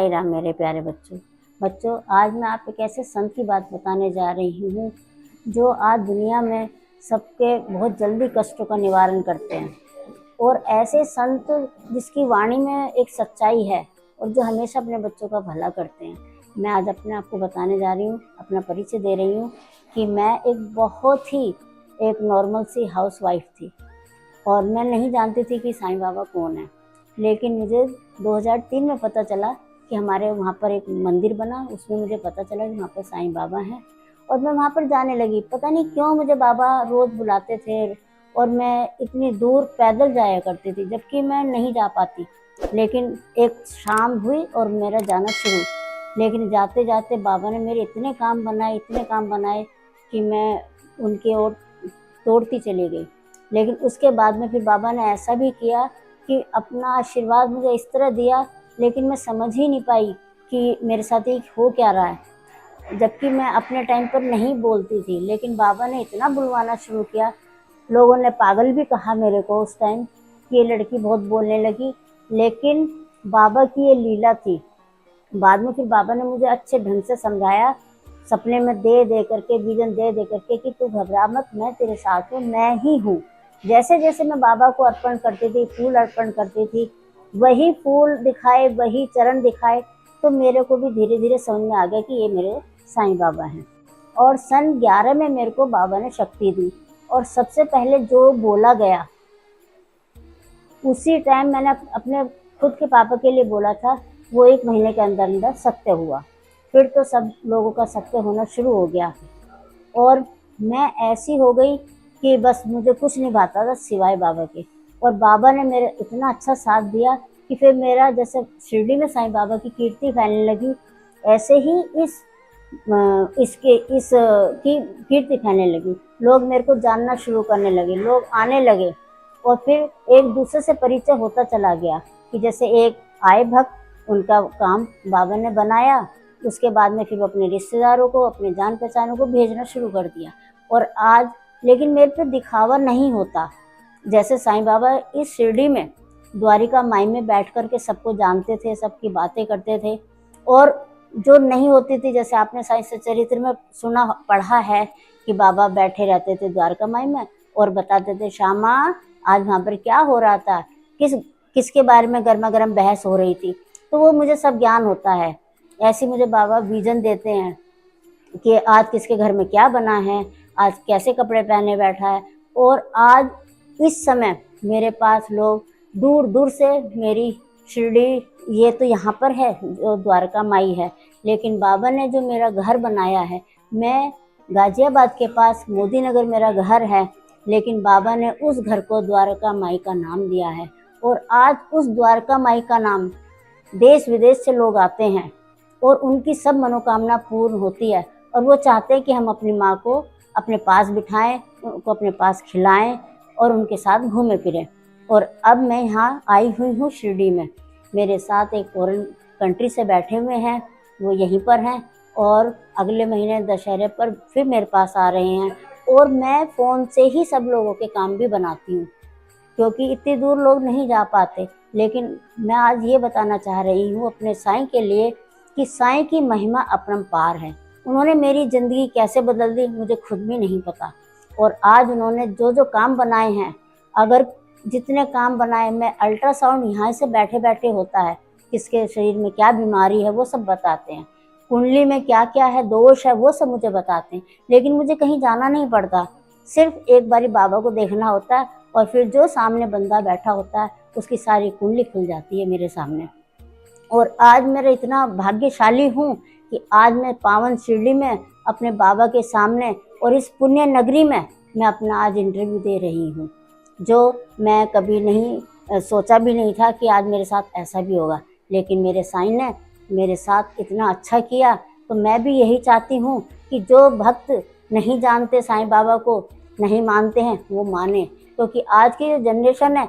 साई राम मेरे प्यारे बच्चों, आज मैं आप एक ऐसे संत की बात बताने जा रही हूँ जो आज दुनिया में सबके बहुत जल्दी कष्टों का निवारण करते हैं। और ऐसे संत जिसकी वाणी में एक सच्चाई है और जो हमेशा अपने बच्चों का भला करते हैं। मैं आज अपने आप को बताने जा रही हूँ, अपना परिचय दे रही हूँ कि मैं एक बहुत ही एक नॉर्मल सी हाउस वाइफ थी और मैं नहीं जानती थी कि साईं बाबा कौन है। लेकिन मुझे 2003 में पता चला कि हमारे वहाँ पर एक मंदिर बना, उसमें मुझे पता चला कि वहाँ पर साईं बाबा हैं और मैं वहाँ पर जाने लगी। पता नहीं क्यों मुझे बाबा रोज़ बुलाते थे और मैं इतनी दूर पैदल जाया करती थी जबकि मैं नहीं जा पाती। लेकिन एक शाम हुई और मेरा जाना शुरू, लेकिन जाते जाते बाबा ने मेरे इतने काम बनाए कि मैं उनके ओर तोड़ती चली गई। लेकिन उसके बाद में फिर बाबा ने ऐसा भी किया कि अपना आशीर्वाद मुझे इस तरह दिया, लेकिन मैं समझ ही नहीं पाई कि मेरे साथ ये हो क्या रहा है। जबकि मैं अपने टाइम पर नहीं बोलती थी, लेकिन बाबा ने इतना बुलवाना शुरू किया। लोगों ने पागल भी कहा मेरे को उस टाइम कि ये लड़की बहुत बोलने लगी, लेकिन बाबा की ये लीला थी। बाद में फिर बाबा ने मुझे अच्छे ढंग से समझाया, सपने में दे करके, विजन दे करके कि तू घबरा मत, मैं तेरे साथ हूँ, मैं ही हूँ। जैसे जैसे मैं बाबा को अर्पण करती थी, फूल अर्पण करती थी, वही फूल दिखाए, वही चरण दिखाए, तो मेरे को भी धीरे धीरे समझ में आ गया कि ये मेरे साईं बाबा हैं। और सन 11 में मेरे को बाबा ने शक्ति दी और सबसे पहले जो बोला गया उसी टाइम मैंने अपने खुद के पापा के लिए बोला था, वो 1 महीने के अंदर अंदर सत्य हुआ। फिर तो सब लोगों का सत्य होना शुरू हो गया और मैं ऐसी हो गई कि बस मुझे कुछ नहीं भाता था सिवाय बाबा के। और बाबा ने मेरे इतना अच्छा साथ दिया कि फिर मेरा जैसे शिरडी में साईं बाबा की कीर्ति फैलने लगी, ऐसे ही की कीर्ति फैलने लगी। लोग मेरे को जानना शुरू करने लगे, लोग आने लगे और फिर एक दूसरे से परिचय होता चला गया कि जैसे एक आए भक्त, उनका काम बाबा ने बनाया, उसके बाद में फिर अपने रिश्तेदारों को, अपने जान पहचानों को भेजना शुरू कर दिया। और आज लेकिन मेरे पे दिखावा नहीं होता। जैसे साईं बाबा इस शिरडी में द्वारिका माई में बैठ कर के सबको जानते थे, सबकी बातें करते थे। और जो नहीं होती थी, जैसे आपने साईं सच्चरित्र में सुना पढ़ा है कि बाबा बैठे रहते थे द्वारका माई में और बताते थे, श्यामा आज वहाँ पर क्या हो रहा था, किसके बारे में गर्मा गर्म बहस हो रही थी, तो वो मुझे सब ज्ञान होता है। ऐसे मुझे बाबा विजन देते हैं कि आज किसके घर में क्या बना है, आज कैसे कपड़े पहने बैठा है। और आज इस समय मेरे पास लोग दूर दूर से, मेरी शिरडी ये तो यहाँ पर है जो द्वारका माई है, लेकिन बाबा ने जो मेरा घर बनाया है, मैं गाजियाबाद के पास मोदी नगर मेरा घर है, लेकिन बाबा ने उस घर को द्वारका माई का नाम दिया है। और आज उस द्वारका माई का नाम देश विदेश से लोग आते हैं और उनकी सब मनोकामना पूर्ण होती है। और वो चाहते हैं कि हम अपनी माँ को अपने पास बिठाएं, उनको अपने पास खिलाएं और उनके साथ घूमे फिरें। और अब मैं यहाँ आई हुई हूँ शिरडी में, मेरे साथ एक फॉरेन कंट्री से बैठे हुए हैं, वो यहीं पर हैं और अगले महीने दशहरे पर फिर मेरे पास आ रहे हैं। और मैं फ़ोन से ही सब लोगों के काम भी बनाती हूँ, क्योंकि इतनी दूर लोग नहीं जा पाते। लेकिन मैं आज ये बताना चाह रही हूँ अपने साईं के लिए कि साईं की महिमा अपरंपार है। उन्होंने मेरी ज़िंदगी कैसे बदल दी मुझे खुद भी नहीं पता। और आज उन्होंने जो जो काम बनाए हैं, अगर जितने काम बनाए, मैं अल्ट्रासाउंड यहाँ से बैठे बैठे होता है, किसके शरीर में क्या बीमारी है वो सब बताते हैं, कुंडली में क्या क्या है दोष है वो सब मुझे बताते हैं। लेकिन मुझे कहीं जाना नहीं पड़ता, सिर्फ एक बारी बाबा को देखना होता है और फिर जो सामने बंदा बैठा होता है उसकी सारी कुंडली खुल जाती है मेरे सामने। और आज मेरा इतना भाग्यशाली हूँ कि आज मैं पावन शिरडी में अपने बाबा के सामने और इस पुण्य नगरी में मैं अपना आज इंटरव्यू दे रही हूँ, जो मैं कभी नहीं सोचा भी नहीं था कि आज मेरे साथ ऐसा भी होगा। लेकिन मेरे साईं ने मेरे साथ इतना अच्छा किया, तो मैं भी यही चाहती हूँ कि जो भक्त नहीं जानते साईं बाबा को, नहीं मानते हैं, वो माने। क्योंकि आज की जो जनरेशन है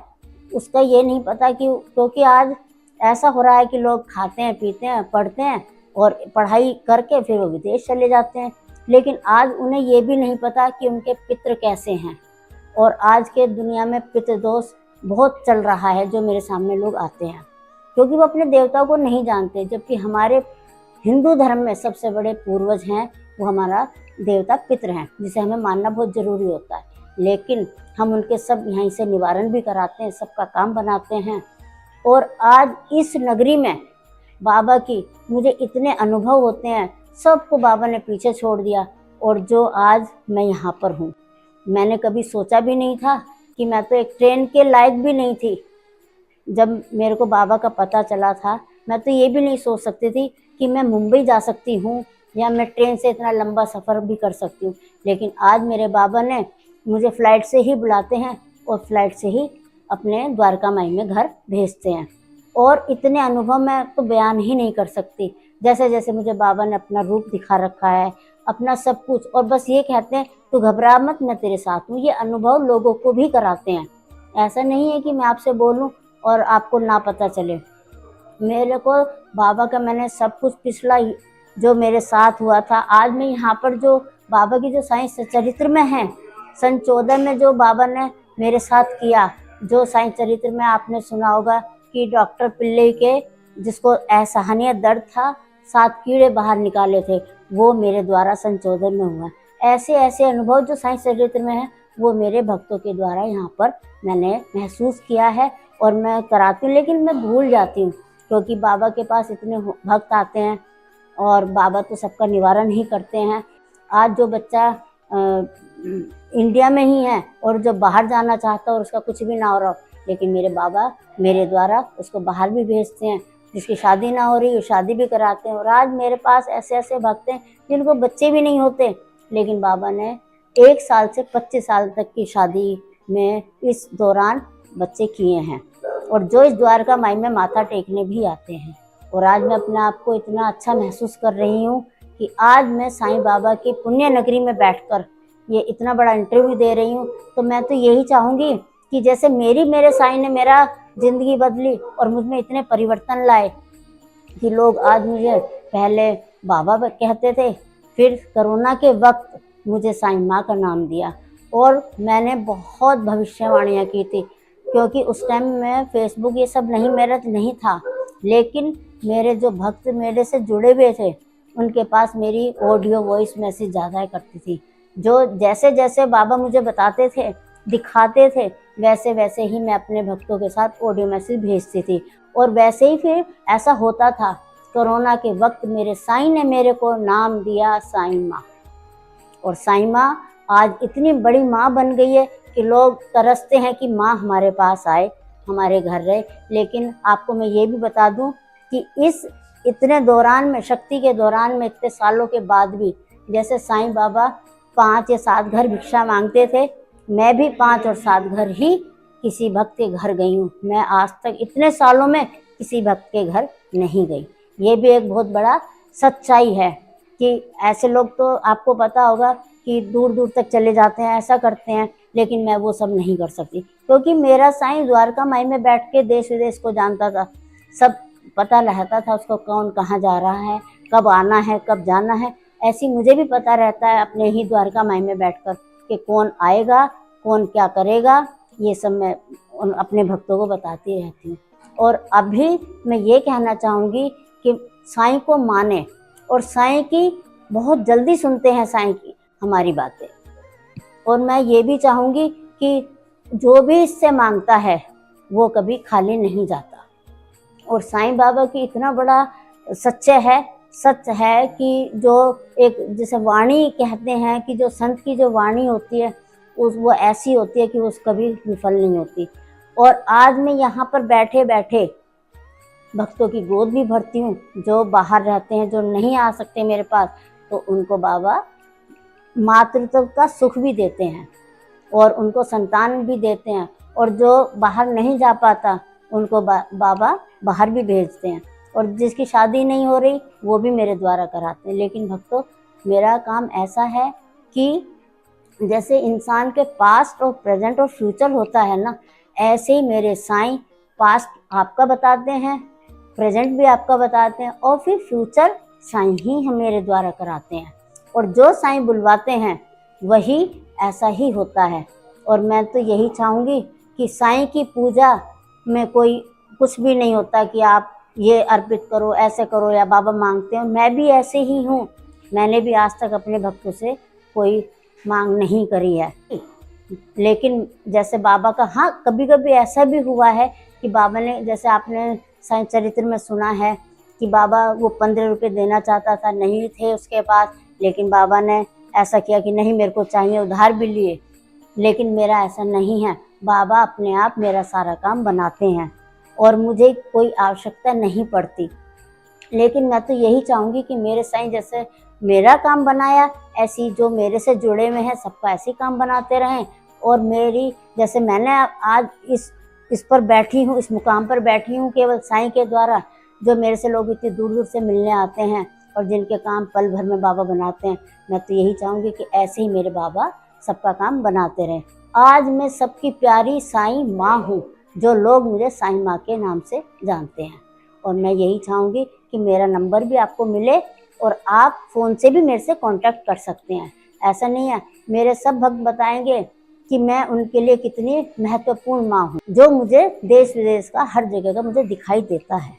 उसका ये नहीं पता कि, क्योंकि आज ऐसा हो रहा है कि लोग खाते हैं, पीते हैं, पढ़ते हैं और पढ़ाई करके फिर वो विदेश चले जाते हैं। लेकिन आज उन्हें ये भी नहीं पता कि उनके पितृ कैसे हैं। और आज के दुनिया में पितृदोष बहुत चल रहा है, जो मेरे सामने लोग आते हैं। क्योंकि वो अपने देवताओं को नहीं जानते। जबकि हमारे हिंदू धर्म में सबसे बड़े पूर्वज हैं वो हमारा देवता पितृ हैं, जिसे हमें मानना बहुत ज़रूरी होता है। लेकिन हम उनके सब यहीं से निवारण भी कराते हैं, सबका काम बनाते हैं। और आज इस नगरी में बाबा की मुझे इतने अनुभव होते हैं, सबको बाबा ने पीछे छोड़ दिया। और जो आज मैं यहाँ पर हूँ, मैंने कभी सोचा भी नहीं था कि मैं तो एक ट्रेन के लायक भी नहीं थी। जब मेरे को बाबा का पता चला था, मैं तो ये भी नहीं सोच सकती थी कि मैं मुंबई जा सकती हूँ या मैं ट्रेन से इतना लंबा सफ़र भी कर सकती हूँ। लेकिन आज मेरे बाबा ने मुझे फ़्लाइट से ही बुलाते हैं और फ्लाइट से ही अपने द्वारका माई में घर भेजते हैं। और इतने अनुभव मैं तो बयान ही नहीं कर सकती। जैसे जैसे मुझे बाबा ने अपना रूप दिखा रखा है, अपना सब कुछ, और बस ये कहते हैं तू घबरा मत, मैं तेरे साथ हूँ। ये अनुभव लोगों को भी कराते हैं। ऐसा नहीं है कि मैं आपसे बोलूँ और आपको ना पता चले। मेरे को बाबा का मैंने सब कुछ पिछला जो मेरे साथ हुआ था, आज मैं यहाँ पर जो बाबा की जो साईं चरित्र में है, सन 14 में जो बाबा ने मेरे साथ किया, जो साईं चरित्र में आपने सुना होगा कि डॉक्टर पिल्ले के जिसको असहनीय दर्द था, 7 कीड़े बाहर निकाले थे, वो मेरे द्वारा सन 14 में हुआ। ऐसे ऐसे अनुभव जो साईं चरित्र में है वो मेरे भक्तों के द्वारा यहाँ पर मैंने महसूस किया है और मैं कराती हूँ। लेकिन मैं भूल जाती हूँ क्योंकि बाबा के पास इतने भक्त आते हैं और बाबा तो सबका निवारण ही करते हैं। आज जो बच्चा इंडिया में ही है और जो बाहर जाना चाहता है और उसका कुछ भी ना हो रहा, लेकिन मेरे बाबा मेरे द्वारा उसको बाहर भी भेजते हैं। जिसकी शादी ना हो रही वो शादी भी कराते हैं। और आज मेरे पास ऐसे ऐसे भक्त हैं जिनको बच्चे भी नहीं होते, लेकिन बाबा ने 1 साल से 25 साल तक की शादी में इस दौरान बच्चे किए हैं। और जो इस द्वारका माई में माथा टेकने भी आते हैं। और आज मैं अपने आप को इतना अच्छा महसूस कर रही हूँ कि आज मैं साईं बाबा की पुण्य नगरी में बैठकर ये इतना बड़ा इंटरव्यू दे रही हूँ। तो मैं तो यही चाहूँगी कि जैसे मेरे साईं ने मेरा ज़िंदगी बदली और मुझ में इतने परिवर्तन लाए कि लोग आज मुझे पहले बाबा कहते थे, फिर कोरोना के वक्त मुझे साईं माँ का नाम दिया। और मैंने बहुत भविष्यवाणियाँ की थी क्योंकि उस टाइम में फेसबुक ये सब मेरा नहीं था। लेकिन मेरे जो भक्त मेरे से जुड़े हुए थे उनके पास मेरी ऑडियो वॉइस मैसेज ज़्यादा करती थी। जो जैसे जैसे बाबा मुझे बताते थे, दिखाते थे, वैसे वैसे ही मैं अपने भक्तों के साथ ऑडियो मैसेज भेजती थी। और वैसे ही फिर ऐसा होता था। कोरोना के वक्त मेरे साईं ने मेरे को नाम दिया साईं माँ। और साईं माँ आज इतनी बड़ी माँ बन गई है कि लोग तरसते हैं कि माँ हमारे पास आए, हमारे घर रहे। लेकिन आपको मैं ये भी बता दूं कि इस इतने दौरान में, शक्ति के दौरान में, इतने सालों के बाद भी, जैसे साईं बाबा 5 या 7 घर भिक्षा मांगते थे, मैं भी 5 और 7 घर ही किसी भक्त के घर गई हूँ। मैं आज तक इतने सालों में किसी भक्त के घर नहीं गई। ये भी एक बहुत बड़ा सच्चाई है कि ऐसे लोग तो आपको पता होगा कि दूर दूर तक चले जाते हैं, ऐसा करते हैं, लेकिन मैं वो सब नहीं कर सकती क्योंकि मेरा साईं द्वारका माई में बैठ के देश विदेश को जानता था। सब पता रहता था उसको कौन कहाँ जा रहा है, कब आना है, कब जाना है। ऐसी मुझे भी पता रहता है अपने ही द्वारका माई में बैठकर कि कौन आएगा, कौन क्या करेगा। ये सब मैं अपने भक्तों को बताती रहती हूँ। और अभी मैं ये कहना चाहूँगी कि साईं को माने और साईं की बहुत जल्दी सुनते हैं साईं की हमारी बातें। और मैं ये भी चाहूँगी कि जो भी इससे मांगता है वो कभी खाली नहीं जाता। और साईं बाबा की इतना बड़ा सच है कि जो एक जैसे वाणी कहते हैं कि जो संत की जो वाणी होती है वो ऐसी होती है कि वो कभी विफल नहीं होती। और आज मैं यहाँ पर बैठे बैठे भक्तों की गोद भी भरती हूँ, जो बाहर रहते हैं, जो नहीं आ सकते मेरे पास, तो उनको बाबा मातृत्व का सुख भी देते हैं और उनको संतान भी देते हैं। और जो बाहर नहीं जा पाता उनको बाबा बाहर भी भेजते हैं। और जिसकी शादी नहीं हो रही वो भी मेरे द्वारा कराते हैं। लेकिन भक्तों, मेरा काम ऐसा है कि जैसे इंसान के पास्ट और प्रेजेंट और फ्यूचर होता है ना, ऐसे ही मेरे साईं पास्ट आपका बताते हैं, प्रेजेंट भी आपका बताते हैं और फिर फ्यूचर साईं ही हम मेरे द्वारा कराते हैं। और जो साईं बुलवाते हैं वही ऐसा ही होता है। और मैं तो यही चाहूँगी कि साईं की पूजा में कोई कुछ भी नहीं होता कि आप ये अर्पित करो, ऐसे करो या बाबा मांगते हो। मैं भी ऐसे ही हूँ, मैंने भी आज तक अपने भक्तों से कोई मांग नहीं करी है। लेकिन जैसे बाबा का, हाँ, कभी कभी ऐसा भी हुआ है कि बाबा ने, जैसे आपने साईं चरित्र में सुना है कि बाबा वो 15 रुपये देना चाहता था, नहीं थे उसके पास, लेकिन बाबा ने ऐसा किया कि नहीं मेरे को चाहिए, उधार भी लिए। लेकिन मेरा ऐसा नहीं है, बाबा अपने आप मेरा सारा काम बनाते हैं और मुझे कोई आवश्यकता नहीं पड़ती। लेकिन मैं तो यही चाहूँगी कि मेरे साईं जैसे मेरा काम बनाया, ऐसी जो मेरे से जुड़े हुए हैं सबका ऐसे काम बनाते रहें। और मेरी, जैसे मैंने आज इस पर बैठी हूँ, इस मुकाम पर बैठी हूँ केवल साईं के द्वारा। जो मेरे से लोग इतनी दूर दूर से मिलने आते हैं और जिनके काम पल भर में बाबा बनाते हैं, मैं तो यही चाहूँगी कि ऐसे ही मेरे बाबा सबका काम बनाते रहें। आज मैं सबकी प्यारी साईं माँ हूँ, जो लोग मुझे साईं माँ के नाम से जानते हैं। और मैं यही चाहूँगी कि मेरा नंबर भी आपको मिले और आप फ़ोन से भी मेरे से कांटेक्ट कर सकते हैं। ऐसा नहीं है, मेरे सब भक्त बताएंगे कि मैं उनके लिए कितनी महत्वपूर्ण माँ हूँ, जो मुझे देश विदेश का हर जगह का मुझे दिखाई देता है।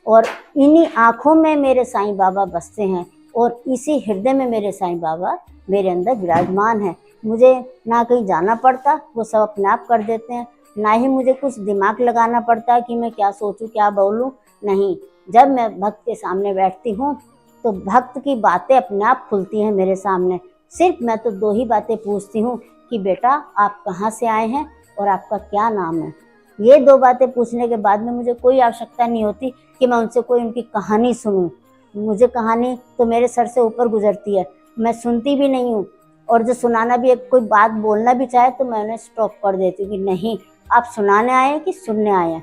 और इन्हीं आँखों में मेरे साईं बाबा बसते हैं और इसी हृदय में मेरे साईं बाबा मेरे अंदर विराजमान है। मुझे ना कहीं जाना पड़ता, वो सब अपने आप कर देते हैं। ना ही मुझे कुछ दिमाग लगाना पड़ता कि मैं क्या सोचूं, क्या बोलूं। नहीं, जब मैं भक्त के सामने बैठती हूँ तो भक्त की बातें अपने आप खुलती हैं मेरे सामने। सिर्फ मैं तो 2 ही बातें पूछती हूँ कि बेटा आप कहाँ से आए हैं और आपका क्या नाम है। ये 2 बातें पूछने के बाद में मुझे कोई आवश्यकता नहीं होती कि मैं उनसे कोई उनकी कहानी सुनूं। मुझे कहानी तो मेरे सर से ऊपर गुजरती है, मैं सुनती भी नहीं हूँ। और जो सुनाना भी, एक कोई बात बोलना भी चाहे तो मैं उन्हें स्टॉप कर देती हूँ कि नहीं, आप सुनाने आए हैं कि सुनने आए हैं,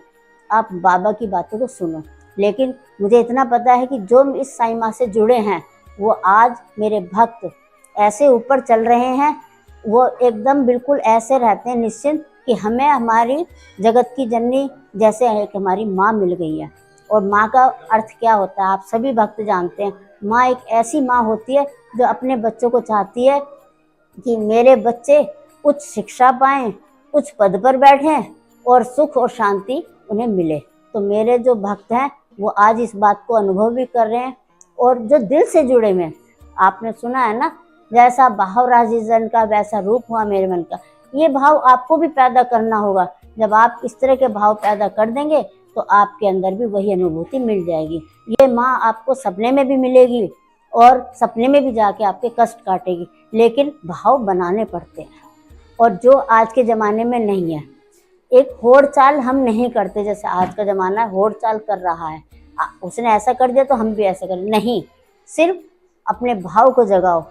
आप बाबा की बातों को सुनो। लेकिन मुझे इतना पता है कि जो इस साईं माँ से जुड़े हैं वो आज मेरे भक्त ऐसे ऊपर चल रहे हैं, वो एकदम बिल्कुल ऐसे रहते हैं निश्चिंत कि हमें हमारी जगत की जननी जैसे एक हमारी माँ मिल गई है। और माँ का अर्थ क्या होता है आप सभी भक्त जानते हैं। माँ एक ऐसी माँ होती है जो अपने बच्चों को चाहती है कि मेरे बच्चे उच्च शिक्षा पाएं, उच्च पद पर बैठें और सुख और शांति उन्हें मिले। तो मेरे जो भक्त हैं वो आज इस बात को अनुभव भी कर रहे हैं और जो दिल से जुड़े हुए हैं। आपने सुना है ना, जैसा भाव राजिस जन का वैसा रूप हुआ मेरे मन का। ये भाव आपको भी पैदा करना होगा। जब आप इस तरह के भाव पैदा कर देंगे तो आपके अंदर भी वही अनुभूति मिल जाएगी। ये माँ आपको सपने में भी मिलेगी और सपने में भी जाके आपके कष्ट काटेगी। लेकिन भाव बनाने पड़ते हैं और जो आज के ज़माने में नहीं है। एक होड़ चाल हम नहीं करते, जैसे आज का ज़माना होड़ चाल कर रहा है, उसने ऐसा कर दिया तो हम भी ऐसा करें। नहीं, सिर्फ अपने भाव को जगाओ,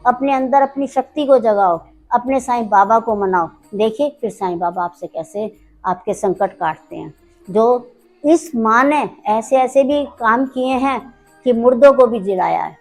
अपने अंदर अपनी शक्ति को जगाओ, अपने साईं बाबा को मनाओ। देखिए फिर साईं बाबा आपसे कैसे आपके संकट काटते हैं। जो इस माँ ने ऐसे ऐसे भी काम किए हैं कि मुर्दों को भी जिलाया है।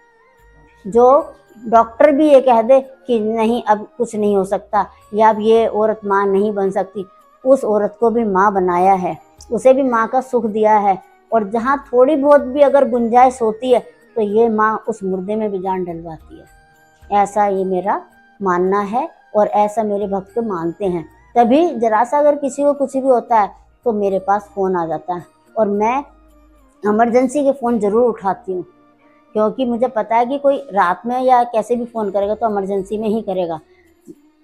जो डॉक्टर भी ये कह दे कि नहीं अब कुछ नहीं हो सकता या अब ये औरत माँ नहीं बन सकती, उस औरत को भी माँ बनाया है, उसे भी माँ का सुख दिया है। और जहाँ थोड़ी बहुत भी अगर गुंजाइश होती है तो ये माँ उस मुर्दे में भी जान डलवाती है। ऐसा ये मेरा मानना है और ऐसा मेरे भक्त मानते हैं। तभी जरा सा अगर किसी को कुछ भी होता है तो मेरे पास फ़ोन आ जाता है और मैं इमरजेंसी के फ़ोन ज़रूर उठाती हूँ, क्योंकि मुझे पता है कि कोई रात में या कैसे भी फ़ोन करेगा तो इमरजेंसी में ही करेगा।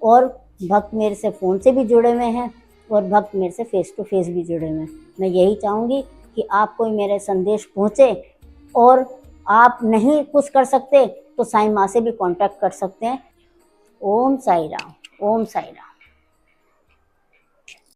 और भक्त मेरे से फ़ोन से भी जुड़े हुए हैं और भक्त मेरे से फेस टू फेस भी जुड़े हुए हैं। मैं यही चाहूँगी कि आपको मेरे संदेश पहुँचे और आप नहीं कुछ कर सकते तो साईं माँ से भी कांटेक्ट कर सकते हैं। ओम साई राम, ओम साई राम।